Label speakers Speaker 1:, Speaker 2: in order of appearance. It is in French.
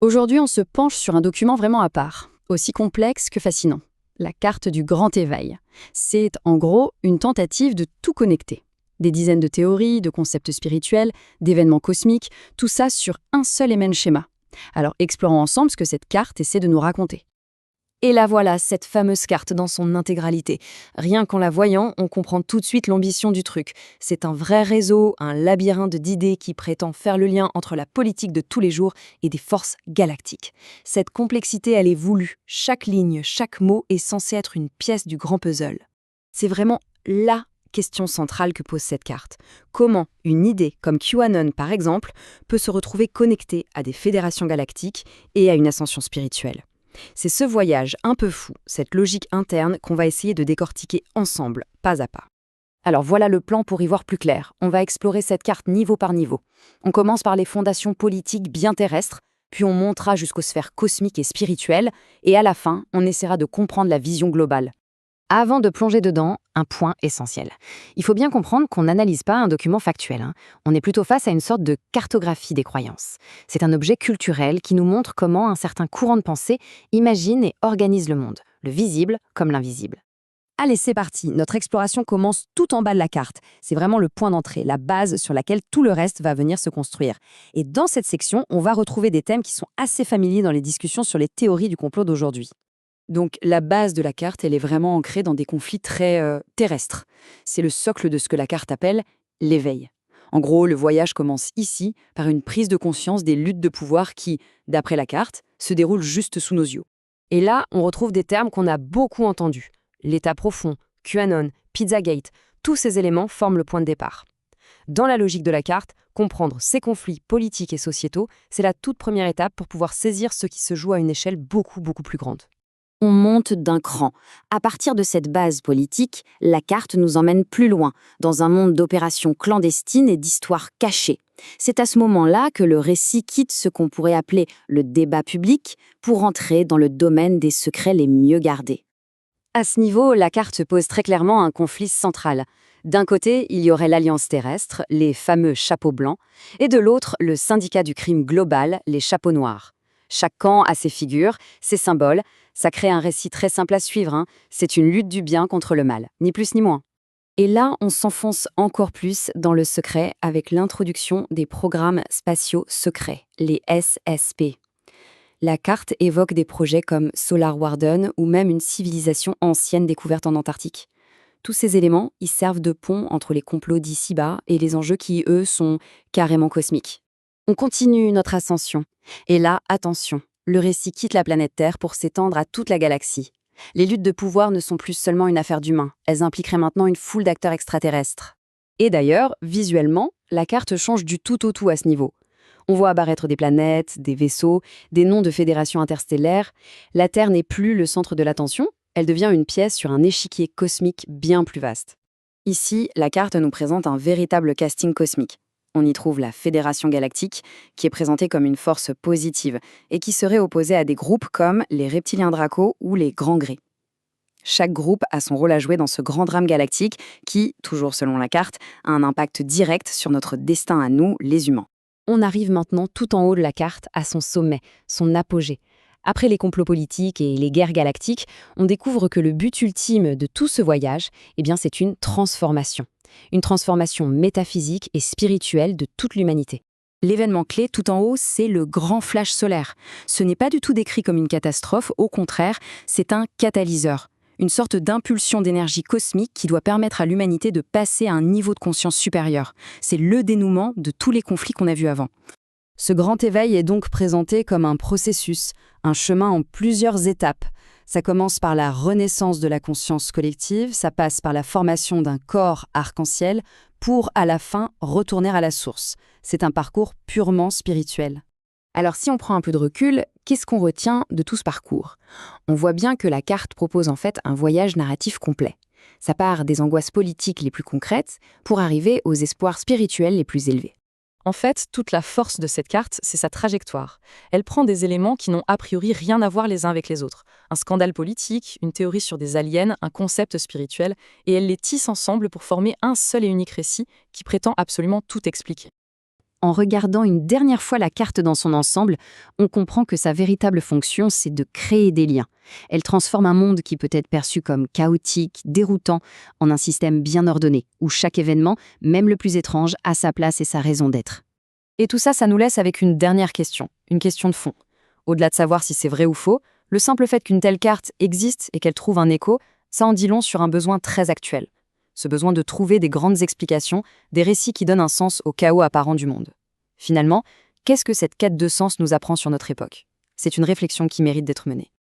Speaker 1: Aujourd'hui, on se penche sur un document vraiment à part, aussi complexe que fascinant. La carte du Grand Éveil. C'est en gros une tentative de tout connecter. Des dizaines de théories, de concepts spirituels, d'événements cosmiques, tout ça sur un seul et même schéma. Alors explorons ensemble ce que cette carte essaie de nous raconter.
Speaker 2: Et la voilà, cette fameuse carte dans son intégralité. Rien qu'en la voyant, on comprend tout de suite l'ambition du truc. C'est un vrai réseau, un labyrinthe d'idées qui prétend faire le lien entre la politique de tous les jours et des forces galactiques. Cette complexité, elle est voulue. Chaque ligne, chaque mot est censé être une pièce du grand puzzle. C'est vraiment la question centrale que pose cette carte. Comment une idée comme QAnon, par exemple, peut se retrouver connectée à des fédérations galactiques et à une ascension spirituelle? C'est ce voyage un peu fou, cette logique interne qu'on va essayer de décortiquer ensemble, pas à pas. Alors voilà le plan pour y voir plus clair. On va explorer cette carte niveau par niveau. On commence par les fondations politiques bien terrestres, puis on montera jusqu'aux sphères cosmiques et spirituelles, et à la fin, on essaiera de comprendre la vision globale. Avant de plonger dedans, un point essentiel. Il faut bien comprendre qu'on n'analyse pas un document factuel. On est plutôt face à une sorte de cartographie des croyances. C'est un objet culturel qui nous montre comment un certain courant de pensée imagine et organise le monde, le visible comme l'invisible. Allez, c'est parti. Notre exploration commence tout en bas de la carte. C'est vraiment le point d'entrée, la base sur laquelle tout le reste va venir se construire. Et dans cette section, on va retrouver des thèmes qui sont assez familiers dans les discussions sur les théories du complot d'aujourd'hui.
Speaker 1: Donc la base de la carte, elle est vraiment ancrée dans des conflits très terrestres. C'est le socle de ce que la carte appelle l'éveil. En gros, le voyage commence ici par une prise de conscience des luttes de pouvoir qui, d'après la carte, se déroulent juste sous nos yeux.
Speaker 2: Et là, on retrouve des termes qu'on a beaucoup entendus. L'état profond, QAnon, Pizzagate, tous ces éléments forment le point de départ. Dans la logique de la carte, comprendre ces conflits politiques et sociétaux, c'est la toute première étape pour pouvoir saisir ce qui se joue à une échelle beaucoup, beaucoup plus grande.
Speaker 3: On monte d'un cran. À partir de cette base politique, la carte nous emmène plus loin, dans un monde d'opérations clandestines et d'histoires cachées. C'est à ce moment-là que le récit quitte ce qu'on pourrait appeler le débat public pour entrer dans le domaine des secrets les mieux gardés.
Speaker 2: À ce niveau, la carte pose très clairement un conflit central. D'un côté, il y aurait l'Alliance terrestre, les fameux chapeaux blancs, et de l'autre, le syndicat du crime global, les chapeaux noirs. Chaque camp a ses figures, ses symboles. Ça crée un récit très simple à suivre. C'est une lutte du bien contre le mal, ni plus ni moins. Et là, on s'enfonce encore plus dans le secret avec l'introduction des programmes spatiaux secrets, les SSP. La carte évoque des projets comme Solar Warden ou même une civilisation ancienne découverte en Antarctique. Tous ces éléments, ils servent de pont entre les complots d'ici-bas et les enjeux qui, eux, sont carrément cosmiques. On continue notre ascension. Et là, attention, le récit quitte la planète Terre pour s'étendre à toute la galaxie. Les luttes de pouvoir ne sont plus seulement une affaire d'humains, elles impliqueraient maintenant une foule d'acteurs extraterrestres. Et d'ailleurs, visuellement, la carte change du tout au tout à ce niveau. On voit apparaître des planètes, des vaisseaux, des noms de fédérations interstellaires. La Terre n'est plus le centre de l'attention, elle devient une pièce sur un échiquier cosmique bien plus vaste. Ici, la carte nous présente un véritable casting cosmique. On y trouve la Fédération galactique, qui est présentée comme une force positive et qui serait opposée à des groupes comme les reptiliens Draco ou les Grands Gris. Chaque groupe a son rôle à jouer dans ce grand drame galactique qui, toujours selon la carte, a un impact direct sur notre destin à nous, les humains. On arrive maintenant tout en haut de la carte à son sommet, son apogée. Après les complots politiques et les guerres galactiques, on découvre que le but ultime de tout ce voyage, c'est une transformation. Une transformation métaphysique et spirituelle de toute l'humanité. L'événement clé tout en haut, c'est le grand flash solaire. Ce n'est pas du tout décrit comme une catastrophe, au contraire, c'est un catalyseur. Une sorte d'impulsion d'énergie cosmique qui doit permettre à l'humanité de passer à un niveau de conscience supérieur. C'est le dénouement de tous les conflits qu'on a vus avant. Ce grand éveil est donc présenté comme un processus, un chemin en plusieurs étapes. Ça commence par la renaissance de la conscience collective, ça passe par la formation d'un corps arc-en-ciel pour, à la fin, retourner à la source. C'est un parcours purement spirituel. Alors si on prend un peu de recul, qu'est-ce qu'on retient de tout ce parcours? On voit bien que la carte propose en fait un voyage narratif complet. Ça part des angoisses politiques les plus concrètes pour arriver aux espoirs spirituels les plus élevés.
Speaker 4: En fait, toute la force de cette carte, c'est sa trajectoire. Elle prend des éléments qui n'ont a priori rien à voir les uns avec les autres. Un scandale politique, une théorie sur des aliens, un concept spirituel, et elle les tisse ensemble pour former un seul et unique récit qui prétend absolument tout expliquer.
Speaker 3: En regardant une dernière fois la carte dans son ensemble, on comprend que sa véritable fonction, c'est de créer des liens. Elle transforme un monde qui peut être perçu comme chaotique, déroutant, en un système bien ordonné, où chaque événement, même le plus étrange, a sa place et sa raison d'être.
Speaker 4: Et tout ça, ça nous laisse avec une dernière question, une question de fond. Au-delà de savoir si c'est vrai ou faux, le simple fait qu'une telle carte existe et qu'elle trouve un écho, ça en dit long sur un besoin très actuel. Ce besoin de trouver des grandes explications, des récits qui donnent un sens au chaos apparent du monde. Finalement, qu'est-ce que cette quête de sens nous apprend sur notre époque? C'est une réflexion qui mérite d'être menée.